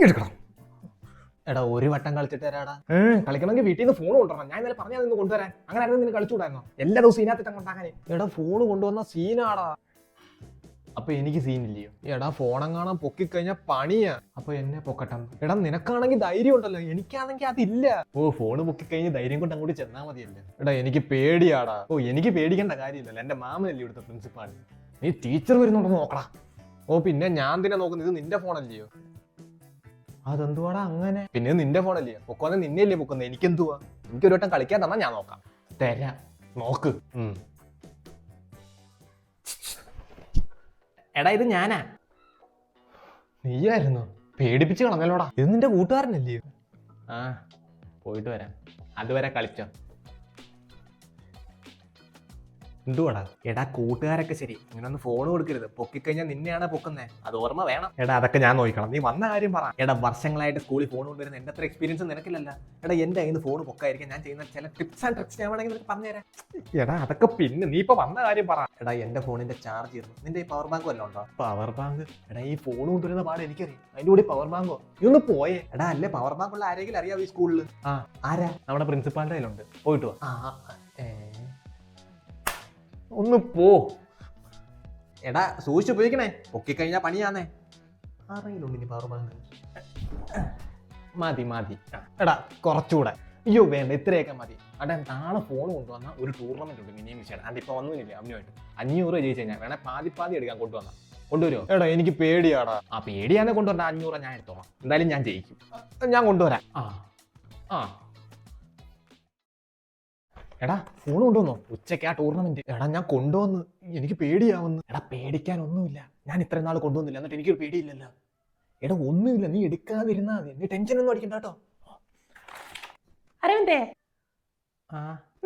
എടുക്കണം. എടാ ഒരു വട്ടം കളിച്ചിട്ട് തരാടാ. കളിക്കണമെങ്കിൽ വീട്ടിൽ നിന്ന് ഫോൺ കൊണ്ടുവരണം. ഞാൻ ഇന്നലെ പറഞ്ഞാൽ നിന്ന് കൊണ്ടുവരാൻ. അങ്ങനെ ആയിരുന്നു നിന്നെ കളിച്ചുകൂടായിരുന്നോ? എല്ലാ ദിവസവും ഇതിനകത്ത് കൊണ്ടാക്കാനേ. എടാ ഫോൺ കൊണ്ടുവന്ന സീനാടാ. അപ്പൊ എനിക്ക് സീനില്ലയോ? എടാ ഫോണെങ്ങാണം പൊക്കിക്കഴിഞ്ഞാൽ പണിയാ. അപ്പൊ എന്നെ പൊക്കട്ടെ. എടാ നിനക്കാണെങ്കിൽ ധൈര്യം ഉണ്ടല്ലോ, എനിക്കാണെങ്കിൽ അതില്ല. ഓ ഫോണ് പൊക്കിക്കഴിഞ്ഞ് ധൈര്യം കൊണ്ട് അങ്ങോട്ട് ചെന്നാ മതിയല്ലേ. എടാ എനിക്ക് പേടിയാടാ. ഓ എനിക്ക് പേടിക്കേണ്ട കാര്യമില്ലല്ലോ, എന്റെ മാമനല്ലേ ഇവിടുത്തെ പ്രിൻസിപ്പാൾ. നീ ടീച്ചർ വരുന്നുണ്ടെന്ന് നോക്കടാ. ഓ പിന്നെ ഞാൻ തന്നെ നോക്കുന്നത്, ഇത് നിന്റെ ഫോണല്ലയോ? അതെന്തുവാടാ അങ്ങനെ? പിന്നെ നിന്റെ ഫോണല്ലയോ? പൊക്കോന്നെ നിന്നെയല്ലേ പൊക്കുന്നത്, എനിക്കെന്തുവാ? എനിക്കൊരു വട്ടം കളിക്കാൻ തന്നാ ഞാൻ നോക്കാം. തരാം, നോക്ക്. എടാ ഇത് ഞാനാ. നീയായിരുന്നു? പേടിപ്പിച്ച് കളഞ്ഞല്ലോടാ. ഇത് നിന്റെ കൂട്ടുകാരനല്ലയോ? ആ പോയിട്ട് വരാം, അതുവരെ കളിച്ചോ. എന്തുവാടാ? എടാ കൂട്ടുകാരൊക്കെ ശരി, ഇങ്ങനൊന്ന് ഫോൺ കൊടുക്കരുത്. പൊക്കിക്കഴിഞ്ഞാൽ നിന്നെയാണ് പൊക്കുന്നേ, അത് ഓർമ്മ വേണം. എടാ അതൊക്കെ ഞാൻ നോക്കണം, നീ വന്ന കാര്യം പറ. എടാ വർഷങ്ങളായിട്ട് സ്കൂളിൽ ഫോൺ കൊണ്ടുവരുന്ന എന്റെ അത്ര എക്സ്പീരിയൻസ് നിനക്കില്ലല്ലോ. എടാ എന്റെ കയ്യിൽ നിന്ന് ഫോൺ പൊക്കായിരിക്കും, ഞാൻ ചെയ്യുന്ന ചില ടിപ്സ് ആൻഡ് ട്രിക്സ് ഞാൻ വേണമെങ്കിൽ നിനക്ക് പറഞ്ഞുതരാം. എടാ അതൊക്കെ പിന്നെ, നീ ഇപ്പൊ വന്ന കാര്യം പറ. എടാ എന്റെ ഫോണിന്റെ ചാർജ് തീർന്നു. നിന്റെ ഈ പവർ ബാങ്ക് വല്ലതും ഉണ്ടോ? Power bank? എടാ ഈ ഫോൺ കൊണ്ടുവരുന്ന പാട് എനിക്കറിയാം, അതിന്റെ കൂടി പവർ ബാങ്കോ? നീ ഒന്ന് പോയേ. എടാ അല്ലേ പവർ ബാങ്ക് ഉള്ള ആരെങ്കിലും അറിയാവോ ഈ സ്കൂളിൽ? ആരാ? നമ്മുടെ പ്രിൻസിപ്പാളിന്റെ കയ്യിലുണ്ട്, പോയിട്ട് വാ. ഒന്ന് പോ. എടാ സൂക്ഷിച്ച് ഉപയോഗിക്കണേ, പൊക്കിക്കഴിഞ്ഞാൽ പണിയാന്നേ. ആരെങ്കിലുണ്ട് ഇനി പവർ ബാങ്ക്? മതി മതി. എടാ കുറച്ചുകൂടെ. അയ്യോ വേണ്ട, ഇത്രയൊക്കെ മതി. അടാ നാളെ ഫോൺ കൊണ്ടുവന്ന ഒരു ടൂർണമെന്റ് ഉണ്ട് മിനിയം വിഷയം. അത് ഇപ്പൊ വന്നില്ല അവനുമായിട്ട്. 500 ജയിച്ചു കഴിഞ്ഞാൽ വേണേ പാതി എടുക്കാൻ കൊണ്ടുവന്ന. കൊണ്ടുവരുമോ? എടാ എനിക്ക് പേടിയാടാ. ആ പേടിയാന്നെ കൊണ്ടുവന്ന 500 ഞാൻ എടുത്തോളാം. എന്തായാലും ഞാൻ ജയിക്കും, ഞാൻ കൊണ്ടുവരാം. എടാ ഫോൺ കൊണ്ടുവന്നോ? ഉച്ചയ്ക്ക് ആ ടൂർണമെന്റ്. എടാ ഞാൻ കൊണ്ടുവന്ന്, എനിക്ക് പേടിയാവുന്നു. എടാ പേടിക്കാനൊന്നുമില്ല, ഞാൻ ഇത്രയും നാൾ കൊണ്ടുവന്നില്ല, എന്നിട്ട് എനിക്കൊരു പേടിയില്ലല്ലോ. എടാ ഒന്നുമില്ല, നീ എടുക്കാതിരുന്നാ മതി, നീ ടെൻഷൻ ഒന്നും അടിക്കണ്ട കേട്ടോ. അരവിന്ദേ,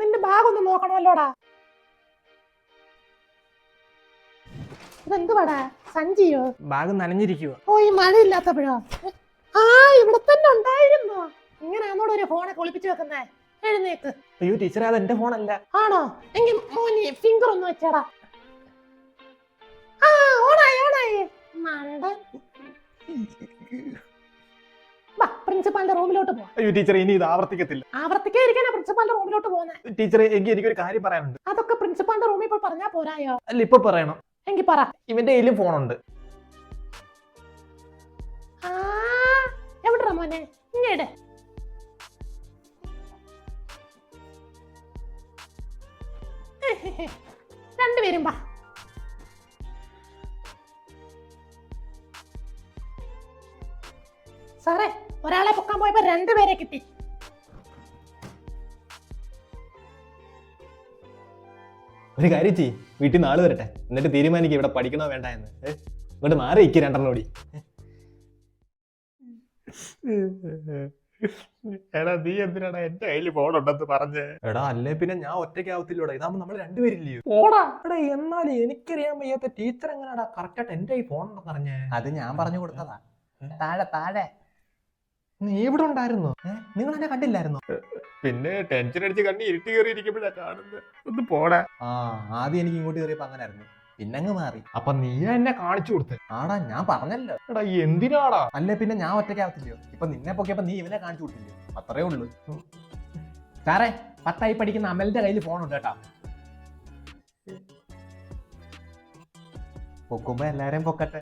നിന്റെ ബാഗ് ഒന്ന് നോക്കണമല്ലോടാ. ഇതെന്തുവാടാ, സഞ്ചിയോ? ബാഗ് നനഞ്ഞിരിക്കുക. ഓ ഈ മഴയില്ലാത്തപ്പോഴോ? ഇവിടെ തന്നെ ഉണ്ടായിരുന്നോ? ഇങ്ങനെയാണോട് ഒരു ഫോണൊക്കെ ഒളിപ്പിച്ചു വെക്കുന്നേ? എഴുന്നേക്ക്. അയ്യോ ടീച്ചറെ, അത് എന്റെ ഫോണല്ല. ആണോ? എങ്കിൽ മോനി ഫിംഗർ ഒന്ന് വെച്ചടാ. ഓണായി. പ്രിൻസിപ്പാളിന്റെ റൂമിലോട്ട് പോ. അയ്യോ ടീച്ചറെ, ഇനി ഇത് ആവർത്തിക്കത്തില്ല. ആവർത്തിക്കാതിരിക്കാനാ പ്രിൻസിപ്പാളിന്റെ റൂമിലോട്ട് പോകുന്നത്. ടീച്ചറെ എനിക്കൊരു കാര്യം പറയാനുണ്ട്. അതൊക്കെ പ്രിൻസിപ്പാളിന്റെ റൂമിൽ പോയി പറഞ്ഞാ പോരായോ? അല്ല ഇപ്പൊ പറയണം. എങ്കിൽ പറ. ഇവന്റെ കയ്യിലും ഫോണുണ്ട്. എവിടാ മോനെ? ഇങ്ങേട്. രണ്ടുപേരും വാ. സാറേ, ഒരാളെ പൊക്കാൻ പോയപ്പോ 2 പേരെ കിട്ടി. ഒരു കാര്യം ചെയ്യ്, വീട്ടിൽ നാളെ വരട്ടെ, എന്നിട്ട് തീരുമാനിക്കും ഇവിടെ പഠിക്കണോ വേണ്ട എന്ന്. ഇങ്ങോട്ട് മാറി ഇരിക്കും 2 ഓടി. എടാ നീ എന്തിനാടാ എന്റെ കയ്യിൽ ഫോണുണ്ടെന്ന് പറഞ്ഞേ? എടാ അല്ലേ പിന്നെ ഞാൻ ഒറ്റയ്ക്കാവത്തില്ലോടാ, ഇതാകുമ്പോ നമ്മൾ 2 പേരില്ലയോ? പോടാ. എടാ എന്നാലും എനിക്കറിയാൻ വയ്യാത്ത ടീച്ചർ എങ്ങനെയാടാ കറക്റ്റായിട്ട് എന്റെ ഈ ഫോൺ ഉണ്ടെന്ന് പറഞ്ഞേ? അത് ഞാൻ പറഞ്ഞു കൊടുത്തതാ. താഴെ. നീ ഇവിടെ ഉണ്ടായിരുന്നോ? നിങ്ങൾ എന്നെ കണ്ടില്ലായിരുന്നോ? പിന്നെ ടെൻഷൻ അടിച്ച് കണ്ണി ഇരുട്ടി കയറി ഇരിക്കുമ്പോഴാ കാണുന്നത്. ഒന്ന് പോടാ. ആദ്യം എനിക്ക് ഇങ്ങോട്ട് കയറിയപ്പോ അങ്ങനെ ആയിരുന്നു, പിന്നെ അങ്ങ് മാറി. അപ്പൊ നീ എന്നെ കാണിച്ചു കൊടുത്ത്? ആടാ ഞാൻ പറഞ്ഞല്ലോ. എടാ എന്തിനാടാ? അല്ലേ പിന്നെ ഞാൻ ഒറ്റയ്ക്കാവത്തില്ലയോ? ഇപ്പൊ നിന്നെ പൊക്കിയപ്പോ നീ ഇവനെ കാണിച്ചു കൊടുത്തില്ലയോ? അത്രേ ഉള്ളൂ. സാറേ 10ആയി പഠിക്കുന്ന അമലിന്റെ കയ്യിൽ ഫോണുണ്ട് കേട്ടാ. പൊക്കുമ്പോ എല്ലാരെയും പൊക്കട്ടെ.